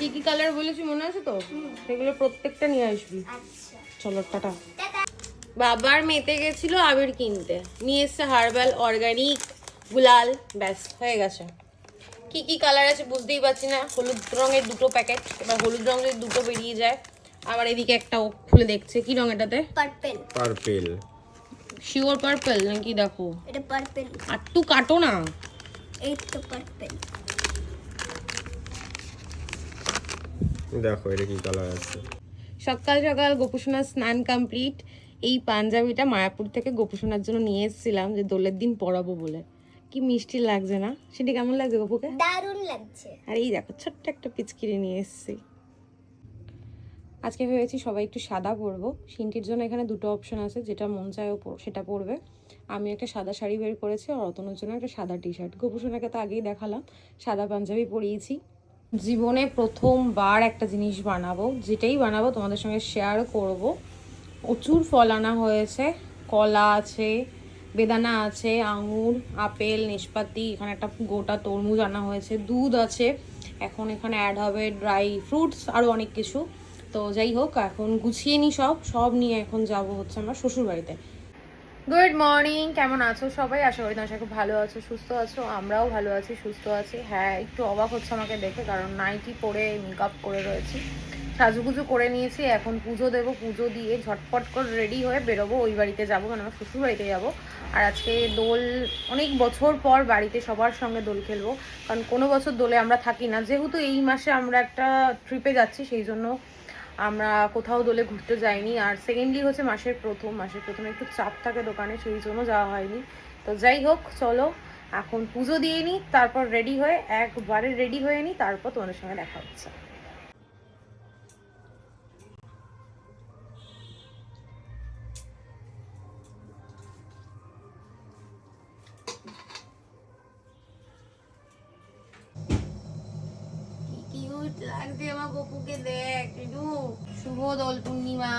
কি কি কালার বলেছি মনে আছে তো? সেগুলো প্রত্যেকটা নিয়ে আসবি। চলো টাটা। বাবার মেতে গেছিল আবির কিনতে, নিয়ে এসছে হার্বাল অর্গানিক গুলাল, ব্যাস হয়ে গেছে। কি কি কালার আছে বুঝতেই পারছি না। হলুদ রঙের 2টো প্যাকেট, এবার হলুদ রঙ যদি 2টো বেরিয়ে যায়। আবার এদিকে একটা ও খুলে দেখছে কি রং এটাতে? পার্পল। পার্পল, শিওর পার্পল নাকি? দেখো এটা পার্পল। আর একটু কাটো না। এই তো পার্পল। দেখো এটা কি কালার আছে। সকাল সকাল গোপুসোনার স্নান কমপ্লিট। এই পাঞ্জাবিটা মায়াপুর থেকে গোপুসোনার জন্য নিয়ে এসেছিলাম যে দোলের দিন পরাবো বলে। কি মিষ্টি লাগছে না? সেটি কেমন লাগছে গোপুকে? দারুণ লাগছে। আর এই দেখো ছোট্ট একটা পিচকিরি নিয়ে এসেছি। আজকে ভেবেছি সবাই একটু সাদা পরবো। সিনটির জন্য এখানে 2টো অপশন আছে, যেটা মন চায় সেটা পরবে। আমি একটা সাদা শাড়ি বের করেছি, আর রতনের জন্য একটা সাদা টি শার্ট। গোপুসোনাকে তো আগেই দেখালাম, সাদা পাঞ্জাবি পরিয়েছি। জীবনে প্রথমবার একটা জিনিস বানাবো, যেটাই বানাবো তোমাদের সঙ্গে শেয়ার করব। প্রচুর ফল আনা হয়েছে, কলা আছে, বেদানা আছে, আঙুর, আপেল, নাশপাতি, এখানে একটা গোটা তরমুজ আনা হয়েছে, দুধ আছে, এখন এখানে অ্যাড হবে ড্রাই ফ্রুটস, আরও অনেক কিছু। তো যাই হোক, এখন গুছিয়ে নিই সব নিয়ে এখন যাব হচ্ছে আমরা শ্বশুর বাড়িতে। গুড মর্নিং, কেমন আছো সবাই? আশা করি তোমার খুব ভালো আছো, সুস্থ আছো। আমরাও ভালো আছি, সুস্থ আছি। হ্যাঁ, একটু অবাক হচ্ছে আমাকে দেখে, কারণ নাইটি পরে মেকআপ করে রয়েছি, সাজুগুজু করে নিয়েছি। এখন পুজো দেবো, পুজো দিয়ে ঝটপট করে রেডি হয়ে বেরোবো। ওই বাড়িতে যাবো, মানে আমার শ্বশুর বাড়িতে যাবো। আর আজকে দোল, অনেক বছর পর বাড়িতে সবার সঙ্গে দোল খেলবো, কারণ কোনো বছর দোলে আমরা থাকি না। যেহেতু এই মাসে আমরা একটা ট্রিপে যাচ্ছি, সেই জন্য আমরা কোথাও দোলে ঘুরতে যাইনি। আর সেকেন্ডলি হচ্ছে মাসের প্রথমে একটু চাপ থাকে দোকানে, সেই জন্য যাওয়া হয়নি। তো যাই হোক, চলো এখন পুজো দিয়ে নিই, তারপর রেডি হয়ে একবারে রেডি হয়ে নিই, তারপর তোমাদের সঙ্গে দেখা হচ্ছে। কিউট লাগছে আমার গপুকে, দেখ একটু। শুভ দোল পূর্ণিমা।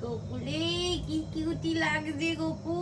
গপু রে, কি কিউটি লাগছে গপু।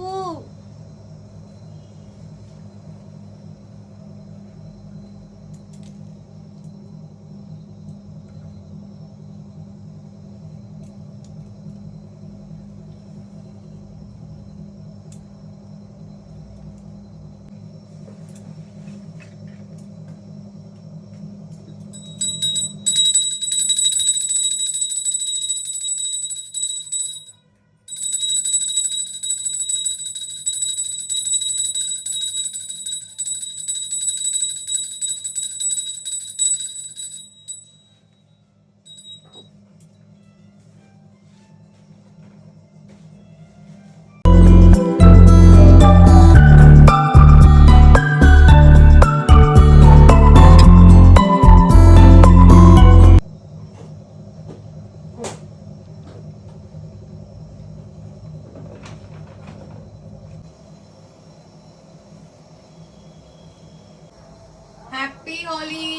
হ্যাপি হোলি।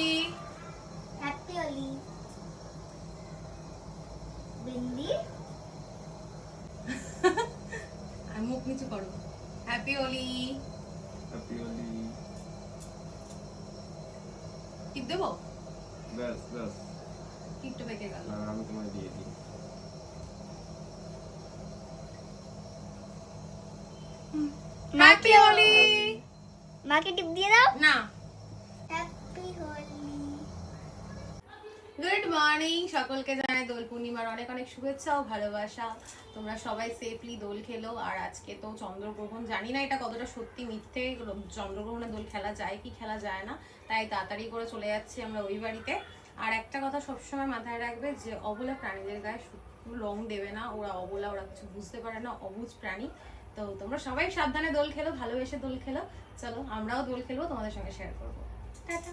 হ্যাপি হোলি। বিন্দি আর মুখ নিচু করো। হ্যাপি হোলি। হ্যাপি হোলি। টিপ দেবো? ব্যাস ব্যাস, টিপটা পেকে গেল। আমি তোমায় দিয়ে দিই। হ্যাপি হোলি। মাকে টিপ দিয়ে দাও না। হ্যাপি হোলি। গুড মর্নিং, সকলকে জানাই দোল পূর্ণিমার অনেক অনেক শুভেচ্ছা ও ভালোবাসা। তোমরা সবাই সেফলি দোল খেলো। আর আজকে তো চন্দ্রগ্রহণ, জানি না এটা কতটা সত্যি মিথ্যে, চন্দ্রগ্রহণে দোল খেলা যায় কি খেলা যায় না, তাই তাড়াতাড়ি করে চলে যাচ্ছি আমরা ওই বাড়িতে। আর একটা কথা সবসময় মাথায় রাখবে, যে অবলা প্রাণীদের গায়ে রং দেবে না। ওরা অবলা, ওরা কিছু বুঝতে পারে না, অবুঝ প্রাণী। তো তোমরা সবাই সাবধানে দোল খেলো, ভালোবেসে দোল খেলো। চলো আমরাও দোল খেলবো, তোমাদের সঙ্গে শেয়ার করবো। টাটা।